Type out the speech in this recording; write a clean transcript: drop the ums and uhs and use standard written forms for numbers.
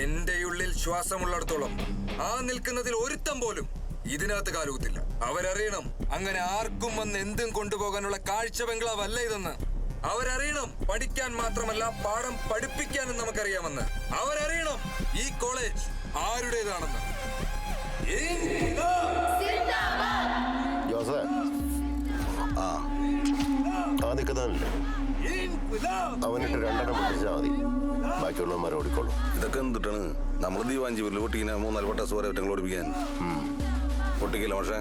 എന്റെ ഉള്ളിൽ ശ്വാസമുള്ളിടത്തോളം ആ നിൽക്കുന്നതിൽ ഒരുത്തം പോലും ഇതിനകത്ത് കാലുകുത്തില്ല. അവരറിയണം അങ്ങനെ ആർക്കും വന്ന് എന്തും കൊണ്ടുപോകാനുള്ള കാഴ്ച ബംഗ്ലാവല്ല ഇതെന്ന്. അവരറിയണം പഠിക്കാൻ മാത്രമല്ല പാഠം പഠിപ്പിക്കാനും നമുക്കറിയാമെന്ന്. അവരറിയണം ഈ കോളേജ് ആരുടേതാണെന്ന്. അവനിട്ട് 2 പൊട്ടിച്ചാൽ മതി, ബാക്കിയുള്ളവന്മാരെ ഓടിക്കോളും. ഇതൊക്കെ എന്തിട്ടാണ് നമ്മൾ ദീവാഞ്ചി പൊട്ടിക്കുന്ന 3-4 പട്ടാസ് വരെ ഒറ്റങ്ങൾ ഓടിപ്പിക്കാൻ പൊട്ടിക്കില്ല പക്ഷേ